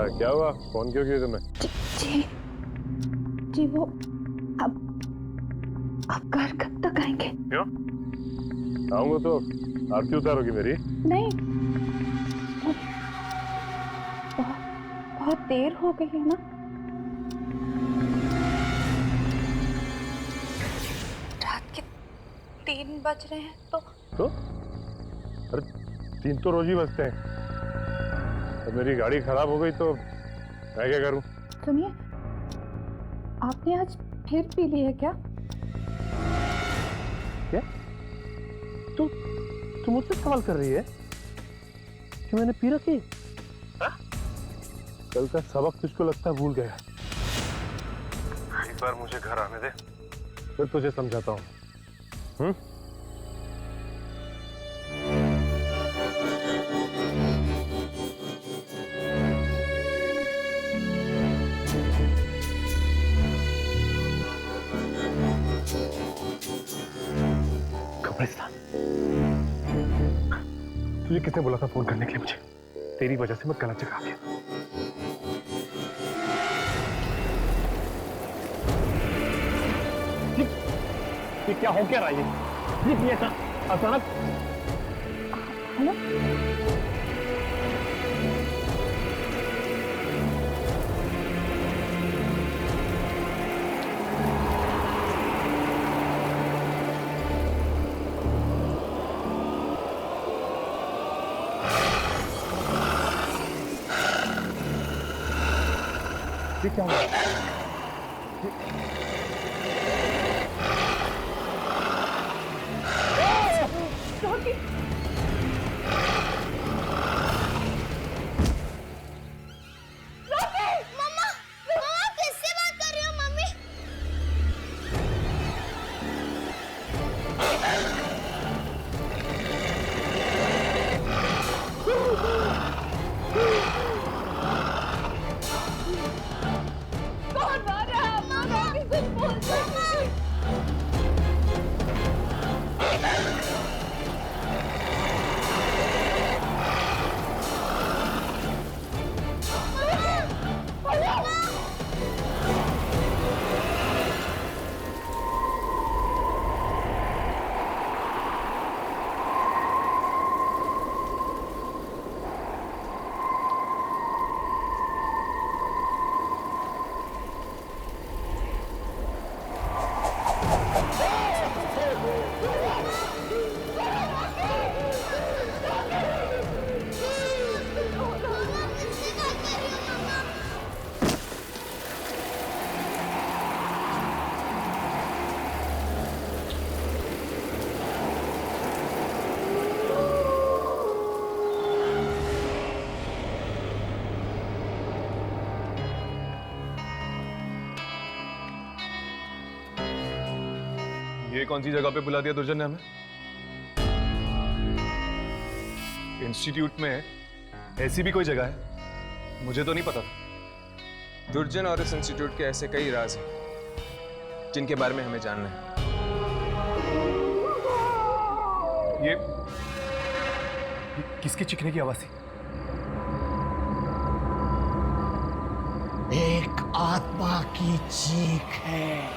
क्या हुआ? फोन क्यों किया तुमने? जी जी वो अब घर कब तक आएंगे? क्यों? आऊंगा तो आरती उतारोगी मेरी? नहीं, बहुत बहुत देर हो गई है ना। रात के 3 बज रहे हैं तो अरे 3 तो रोज ही बजते हैं। अब मेरी गाड़ी खराब हो गई तो मैं क्या करूं? सुनिए, आपने आज फिर पी ली है क्या? क्या? तू मुझसे सवाल कर रही है कि मैंने पी रखी? कल का सबक तुझको लगता है भूल गया। एक बार मुझे घर आने दे, फिर तुझे समझाता हूँ। कब्रिस्तान। तुझे किसने बोला था फोन करने के लिए मुझे? तेरी वजह से मैं गलत जगह आ गया। ये क्या हो क्या रहा है? ये ऐसा अचानक? हेलो, ये क्या हुआ? मम्मा किससे बात कर रही हो मम्मी? कौन आ रहा है? मम्मा कुछ बोल ये कौन सी जगह पे बुला दिया दुर्जन ने हमें? इंस्टीट्यूट में ऐसी भी कोई जगह है? मुझे तो नहीं पता था। दुर्जन और इस इंस्टीट्यूट के ऐसे कई राज हैं जिनके बारे में हमें जानना है। ये किसके चीखने की आवाज थी? एक आत्मा की चीख है।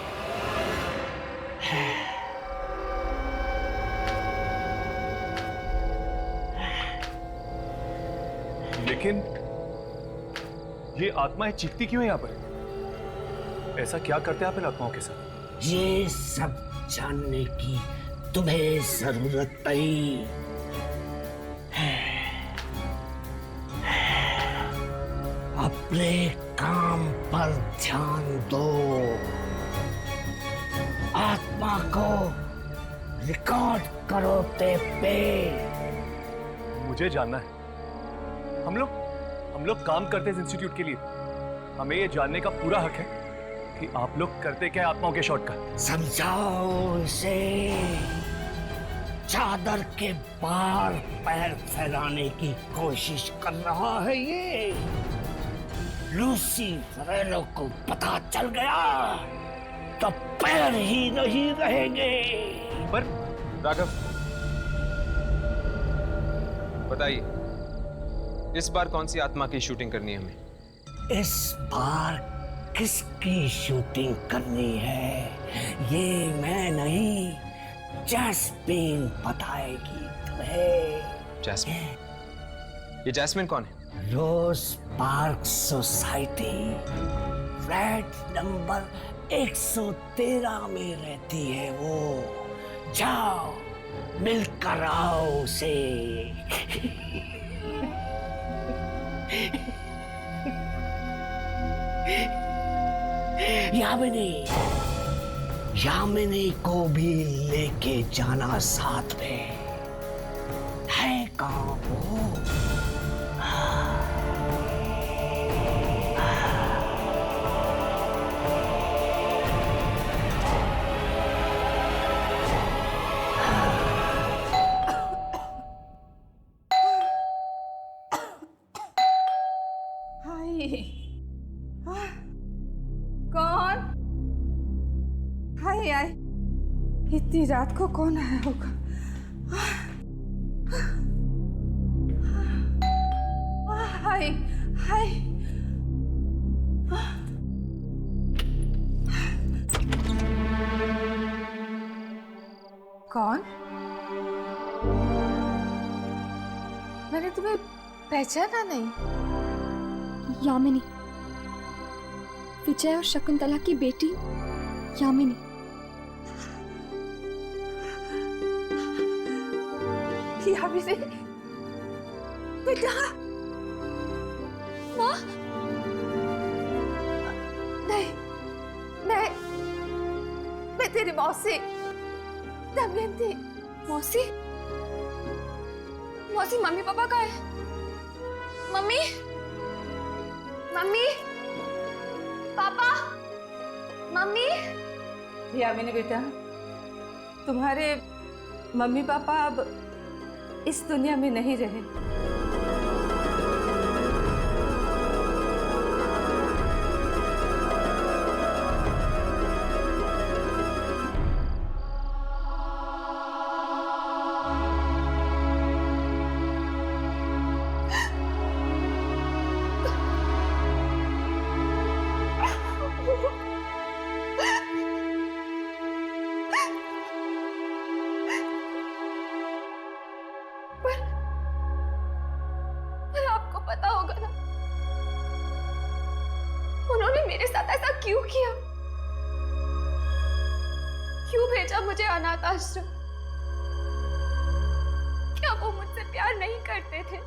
लेकिन ये आत्माएं चीखती क्यों है यहाँ पर? ऐसा क्या करते हैं आप इन आत्माओं के साथ? ये सब जानने की तुम्हें जरूरत नहीं है। अपने काम पर ध्यान दो। आत्मा को रिकॉर्ड करो टेप पे। मुझे जानना है। हम लोग काम करते हैं इस इंस्टीट्यूट के लिए। हमें ये जानने का पूरा हक है कि आप लोग करते क्या है आत्माओं के शॉट का। समझाओ इसे। चादर के बाहर पैर फैलाने की कोशिश कर रहा है ये। लूसी फरेलो को पता चल गया तो पैर ही नहीं रहेंगे। पर राघव, बताइए, इस बार कौन सी आत्मा की शूटिंग करनी है हमें? इस बार किसकी शूटिंग करनी है ये मैं नहीं, जैस्मीन बताएगी तुम्हें। जैस्मीन? ये जैस्मीन कौन है? रोज पार्क सोसाइटी फ्लैट नंबर 113 में रहती है वो। जाओ मिलकर आओ उसे। यामिनी को भी लेके जाना साथ में। है कहाँ वो? कौन? हाय हाय, इतनी रात को कौन आया होगा? हाय हाय, कौन? मैंने तुम्हें पहचाना नहीं। यामिनी, विजय और शकुंतला की बेटी यामिनी। यामिनी बेटा। माँ, नहीं, मैं तेरी मौसी दमयंती। मौसी? मौसी, मम्मी पापा कहाँ है? मम्मी, मम्मी, पापा, मम्मी। यामिनी बेटा, तुम्हारे मम्मी पापा अब इस दुनिया में नहीं रहे। पर आपको पता होगा ना, उन्होंने मेरे साथ ऐसा क्यों किया? क्यों भेजा मुझे अनाथ आश्रम? क्या वो मुझसे प्यार नहीं करते थे?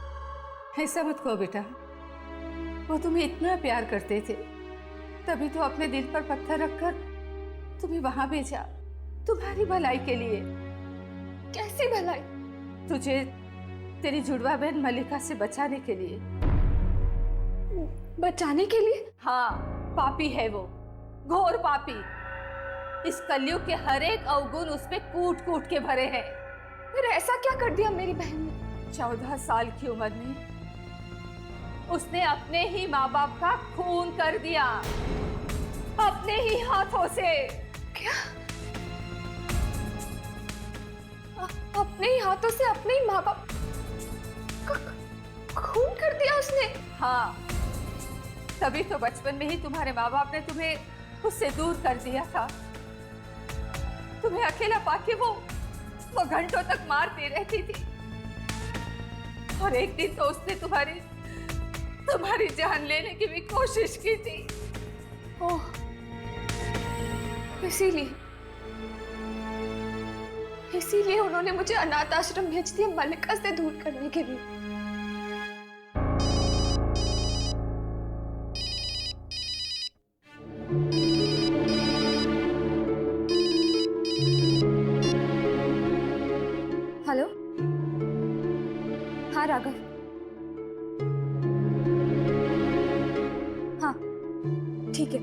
ऐसा मत कहो बेटा, वो तुम्हें इतना प्यार करते थे, तभी तो अपने दिल पर पत्थर रखकर तुम्हें वहां भेजा, तुम्हारी भलाई के लिए। कैसी भलाई? तुझे तेरी जुड़वा बहन मल्लिका से बचाने के लिए। बचाने के लिए? हाँ, पापी है वो, घोर पापी। इस कलयुग के हर एक अवगुण उसमें कूट कूट के भरे हैं। फिर ऐसा क्या कर दिया मेरी बहन ने? 14 साल की उम्र में उसने अपने ही माँ बाप का खून कर दिया, अपने ही हाथों से। क्या? अपने ही हाथों से अपने ही माँ बाप का खून कर दिया उसने? हाँ, तभी तो बचपन में ही तुम्हारे माँ बाप ने तुम्हें उससे दूर कर दिया था। तुम्हें अकेला पाके वो घंटों तक मारती रहती थी, और एक दिन तो उसने तुम्हारी जान लेने की भी कोशिश की थी। ओह, इसीलिए उन्होंने मुझे अनाथ आश्रम भेज दिया मल्लिका से दूर करने के लिए। हेलो, हाँ राघव, हाँ ठीक है।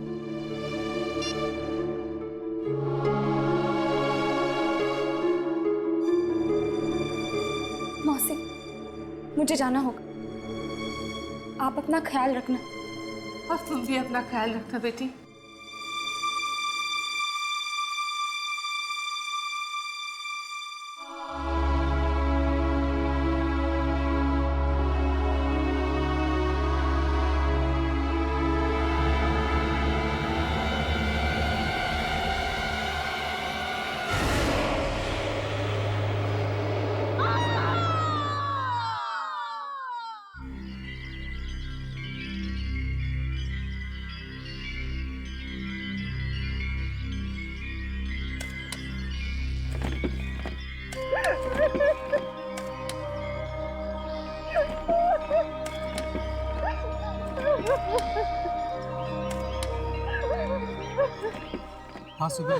मौसी, मुझे जाना होगा, आप अपना ख्याल रखना। और तुम भी अपना ख्याल रखना बेटी। आज सुबह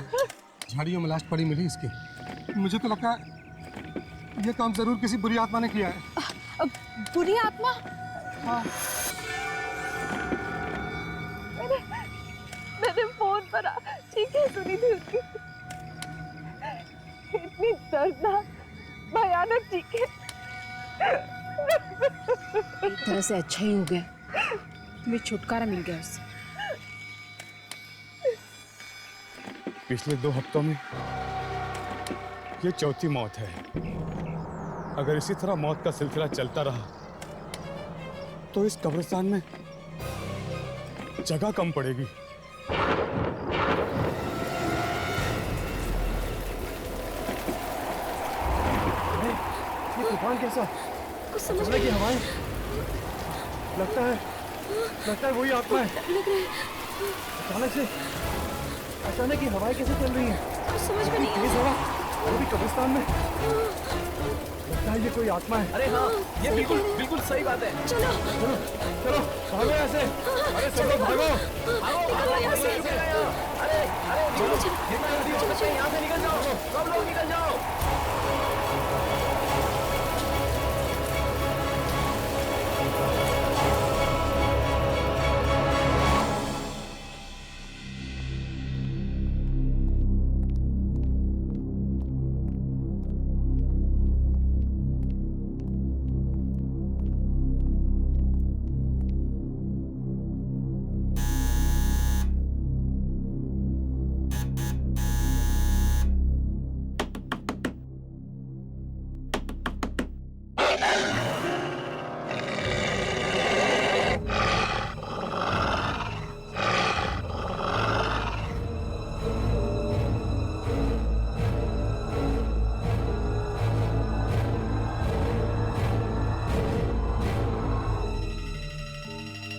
झाड़ियों में लाश पड़ी मिली इसकी। मुझे तो लगता है ये काम जरूर किसी बुरी आत्मा ने किया है। बुरी आत्मा? हाँ। मैंने फोन पर चीखें सुनी थी उसकी, इतनी दर्दनाक भयानक चीखें। एक तरह से अच्छा ही हो गया, तुम्हें छुटकारा मिल गया उससे। पिछले 2 हफ्तों में ये चौथी मौत है। अगर इसी तरह मौत का सिलसिला चलता रहा तो इस कब्रिस्तान में जगह कम पड़ेगी। ये तूफान कैसा? कुछ समझ की हवाएं, लगता है वही आत्मा है। अचानक की हवाएं कैसे चल रही हैं? कुछ समझ में नहीं तेज हवा, वो भी कब्रिस्तान में। लगता है ये कोई आत्मा है। अरे हाँ, ये बिल्कुल सही बात है। चलो चलो भागो यहाँ से। अरे सब लोग भागो। चलो यहाँ से। अरे चलो यहाँ से निकल जाओ, सब लोग निकल जाओ।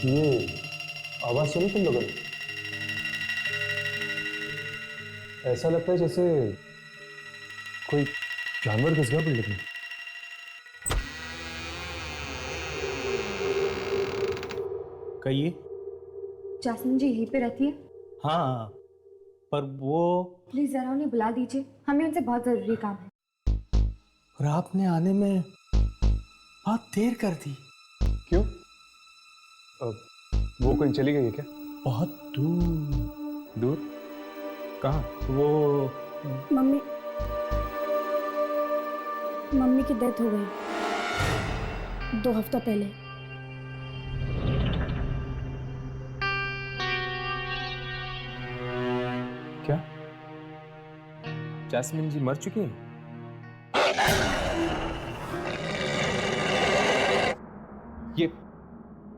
ये आवाज सुनी तुम लोगों ने? ऐसा लगता है जैसे कोई जानवर घुस गया बिल्डिंग में। कहिए। जासमीन जी यहीं पे रहती है? हाँ, पर वो प्लीज जरा उन्हें बुला दीजिए, हमें उनसे बहुत जरूरी काम है। और आपने आने में बहुत देर कर दी। क्यों? वो कहीं चली गई है क्या? बहुत दूर। दूर? कहाँ? वो मम्मी की डेथ हो गई 2 हफ्ता पहले। क्या जास्मिन जी मर चुकी हैं?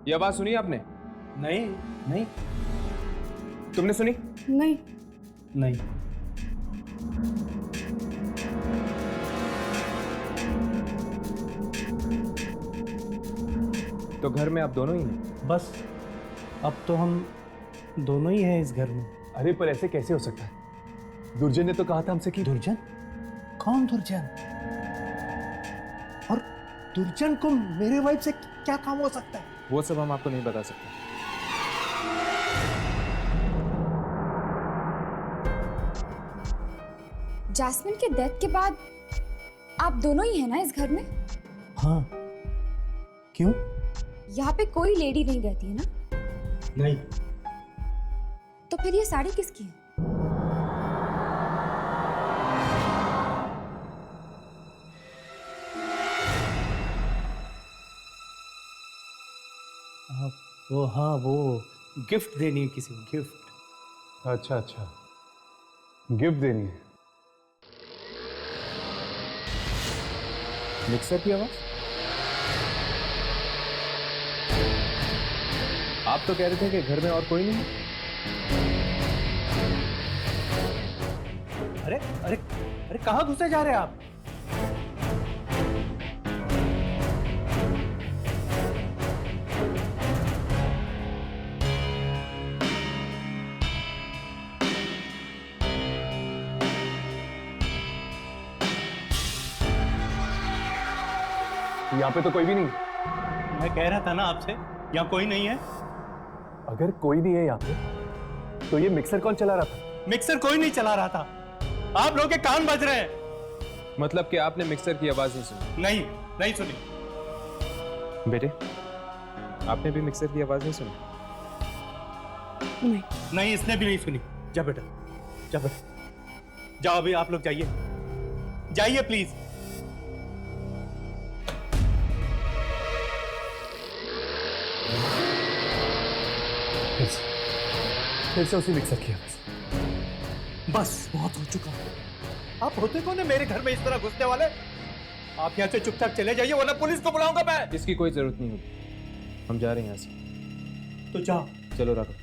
ये आवाज सुनी आपने? नहीं। तुमने सुनी? नहीं। तो घर में आप दोनों ही हैं? बस अब तो हम दोनों ही हैं इस घर में। अरे पर ऐसे कैसे हो सकता है? दुर्जन ने तो कहा था हमसे कि दुर्जन? कौन दुर्जन? और दुर्जन को मेरे वाइफ से क्या काम हो सकता है? वो सब हम आपको नहीं बता सकते। जास्मिन के डेथ के बाद आप दोनों ही हैं ना इस घर में? हाँ। क्यों? यहाँ पे कोई लेडी नहीं रहती है ना? नहीं। तो फिर ये साड़ी किसकी है? वो गिफ्ट देनी है किसी को, गिफ्ट। अच्छा, गिफ्ट देनी है। मिक्सर की आवाज? आप तो कह रहे थे कि घर में और कोई नहीं है। अरे कहाँ घुसे जा रहे हैं आप? यहाँ पे तो कोई भी नहीं। मैं कह रहा था ना आपसे, यहाँ कोई नहीं है। अगर कोई नहीं है यहाँ पे तो ये मिक्सर कौन चला रहा था? मिक्सर कोई नहीं चला रहा था, आप लोगों के कान बज रहे हैं। मतलब कि आपने मिक्सर की आवाज नहीं सुनी? नहीं, नहीं सुनी। बेटे, आपने भी मिक्सर की आवाज नहीं सुनी? नहीं, इसने भी नहीं सुनी। जा बेटा, जा बेटा, जाओ अभी आप लोग जाइए, जाइए प्लीज। फिर से उसी मिक्सर की आवाज। बस बहुत हो चुका है। आप होते कौन है मेरे घर में इस तरह घुसने वाले? आप यहाँ से चुपचाप चले जाइए वरना पुलिस को बुलाऊंगा मैं। इसकी कोई जरूरत नहीं होगी, हम जा रहे हैं यहाँ से। तो जाओ। चलो राघव।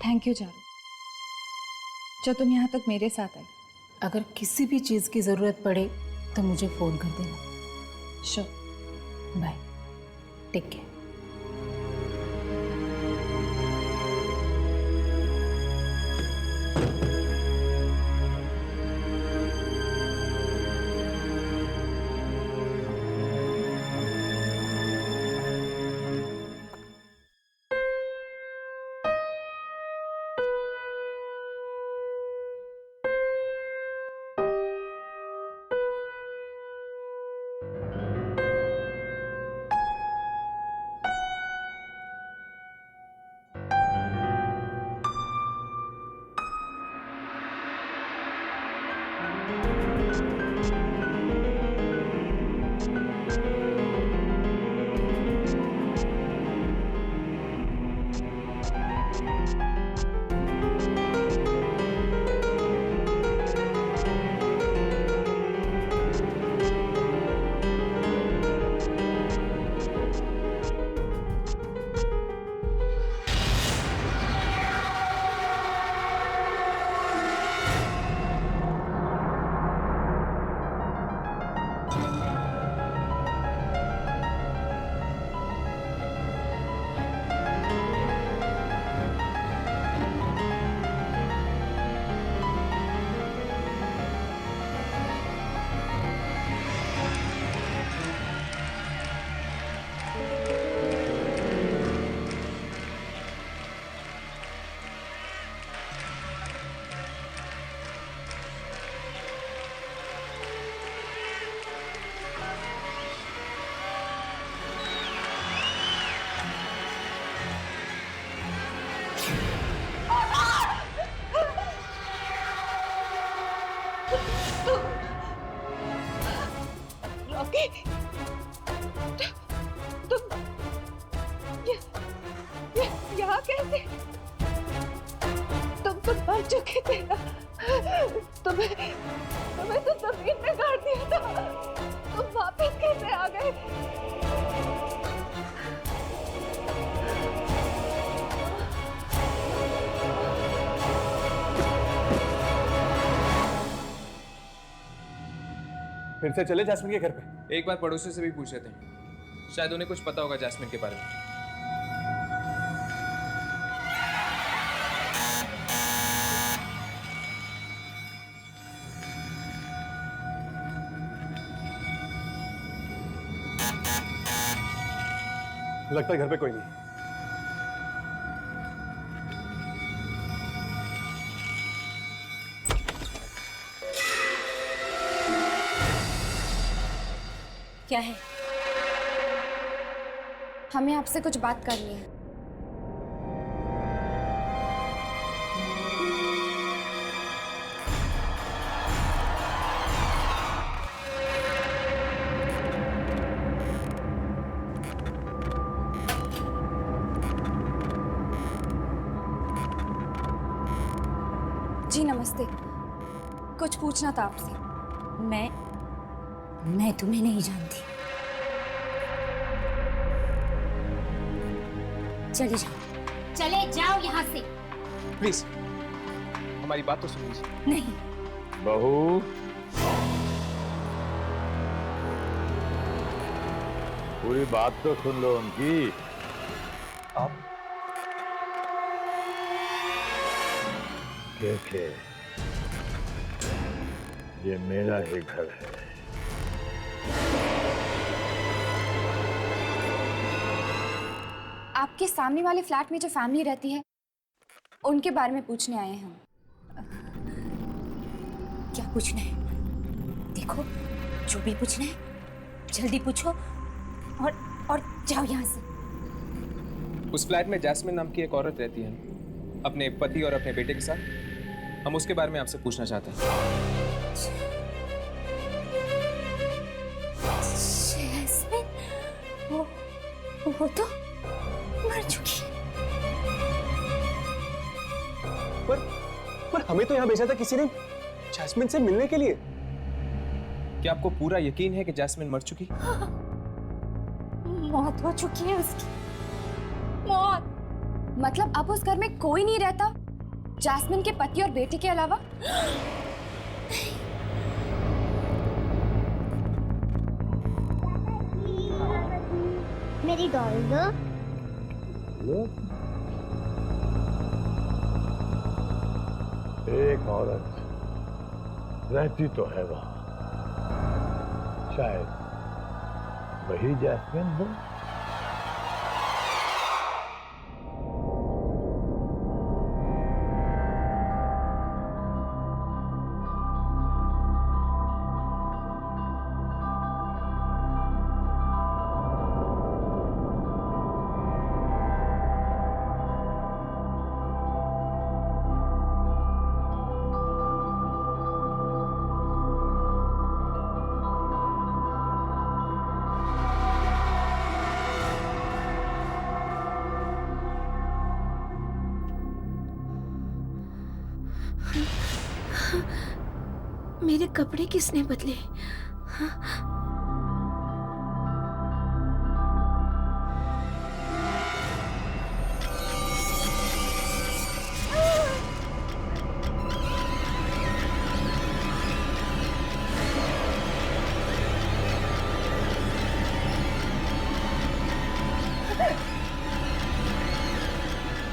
थैंक यू चारू, जो तुम यहाँ तक मेरे साथ आई। अगर किसी भी चीज़ की ज़रूरत पड़े तो मुझे फ़ोन कर देना। श्योर। Bye, take care. यहाँ कैसे? तुम तो मर चुके थे ना। तुम्हें तो जमीन में गाड़ दिया था। तुम वापस कैसे आ गए? फिर से चले जैस्मिन के घर पे? एक बार पड़ोसी से भी पूछ लेते हैं, शायद उन्हें कुछ पता होगा जैस्मिन के बारे में। लगता है घर पे कोई नहीं। क्या है? हमें आपसे कुछ बात करनी है। जी नमस्ते, कुछ पूछना था आपसे। मैं तुम्हें नहीं जानती। चले जाओ यहाँ से। प्लीज हमारी बात तो सुन लीजिए। नहीं, बहू, पूरी बात तो सुन लो उनकी। आप देखे, ये मेरा ही घर है। आपके सामने वाले फ्लैट में जो फैमिली रहती है उनके बारे में पूछने आए हैं हम। क्या पूछना है? देखो, जो भी पूछना है जल्दी पूछो और जाओ यहाँ से। उस फ्लैट में जैस्मिन नाम की एक औरत रहती है, अपने पति और अपने बेटे के साथ। हम उसके बारे में आपसे पूछना चाहते हैं। जैस्मिन, वो तो मर चुकी है। पर हमें तो यहाँ भेजा था किसी ने जैस्मिन से मिलने के लिए। क्या आपको पूरा यकीन है कि जैस्मिन मर चुकी? मौत हो चुकी है उसकी। मौत मतलब अब उस घर में कोई नहीं रहता जैस्मिन के पति और बेटे के अलावा? मेरी डॉल दो। एक औरत रहती तो है वहां, शायद वही जैस्मिन हो। मेरे कपड़े किसने बदले?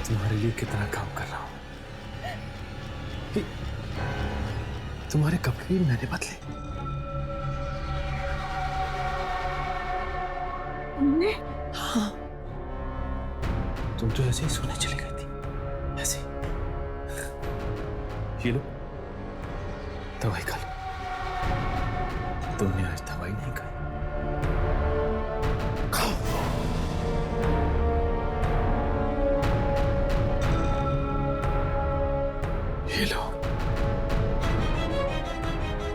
तुम्हारे लिए कितना काम कर रहा हूं। तुम्हारे कपड़े भी मैंने बदले। तुमने? हाँ, तुम तो ऐसे ही सोने चली गई थी, ऐसे ही। ये लो, दवाई खा लो। तुमने आज दवाई नहीं खाई। ये लो,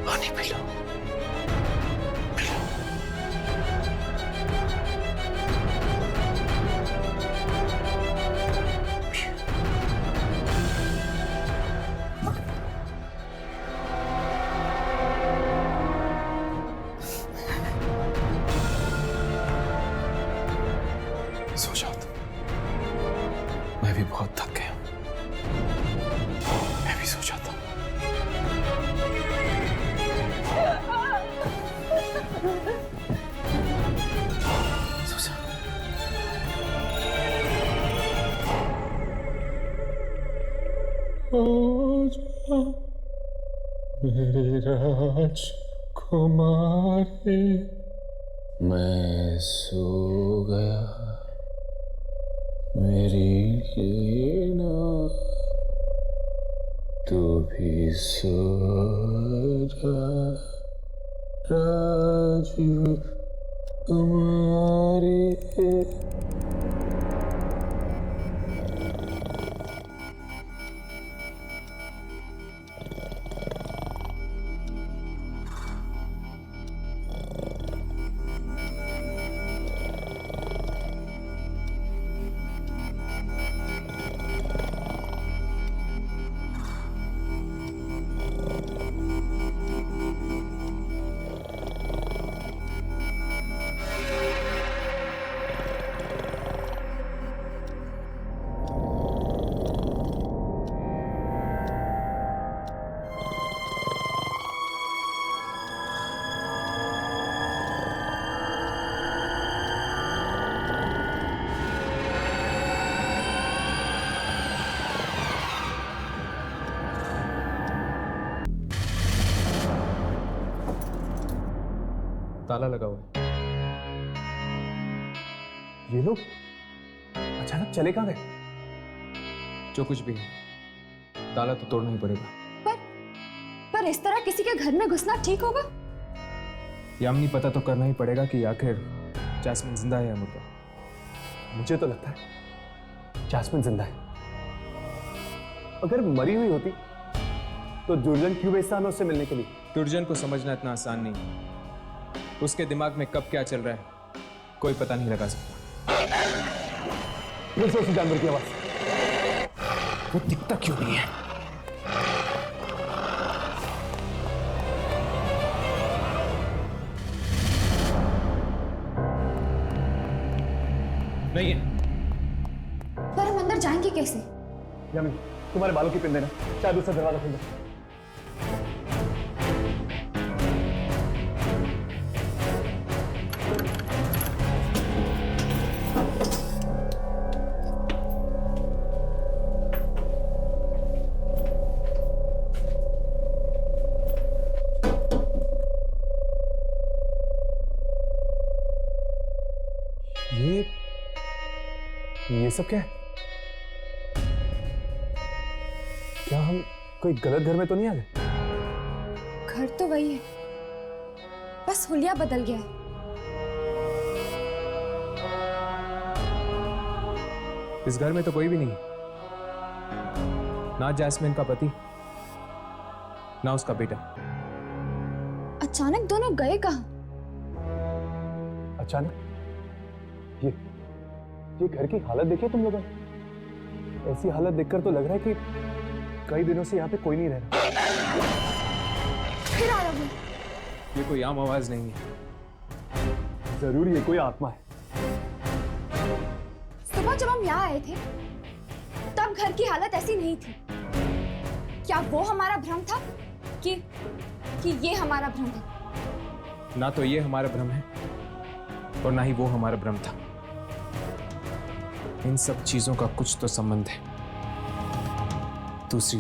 पानी पी लो, पी लो। सो जाओ तुम। मैं भी बहुत थक गया हूं। मैं भी सो जाता हूं। सो जा। आजा मेरी राजकुमारी। मैं सो गया, मेरी लीना तू भी सो जा, राजकुमारी। ताला लगा हुआ है। ये लोग अचानक चले कहाँ गए? जो कुछ भी है, ताला तो तोड़ना ही पड़ेगा। पर इस तरह किसी के घर में घुसना ठीक होगा? यामिनी, पता तो करना ही पड़ेगा कि आखिर जैस्मिन जिंदा है या मुर्दा। मुझे तो लगता है जैस्मिन जिंदा है। अगर मरी हुई होती तो जुर्जन क्यों भेजता हमें उससे मिलने के लिए? दुर्जन को समझना इतना आसान नहीं। उसके दिमाग में कब क्या चल रहा है कोई पता नहीं लगा सकता। फिर से उसी जानवर की आवाज। वो दिखता क्यों नहीं है? नहीं है। पर हम अंदर जाएंगे कैसे? यामिनी, तुम्हारे बालों की पिन देना, शायद उससे दरवाजा खुल जाए। ये सब क्या है? क्या हम कोई गलत घर में तो नहीं आ गए? घर तो वही है, बस हुलिया बदल गया है। इस घर में तो कोई भी नहीं है, ना जैस्मिन का पति ना उसका बेटा। अचानक दोनों गए कहाँ? अचानक? ये घर की हालत देखिए तुम लोगों ने। ऐसी हालत देखकर तो लग रहा है कि कई दिनों से यहाँ पे कोई नहीं रह रहा। फिर आ रहा हूँ। ये कोई आम आवाज नहीं है। जरूर ये कोई आत्मा है। सुबह जब हम यहाँ आए थे तब घर की हालत ऐसी नहीं थी। क्या वो हमारा भ्रम था कि ये हमारा भ्रम है? ना तो ये हमारा भ्रम है और ना ही वो हमारा भ्रम था। इन सब चीजों का कुछ तो संबंध है दूसरी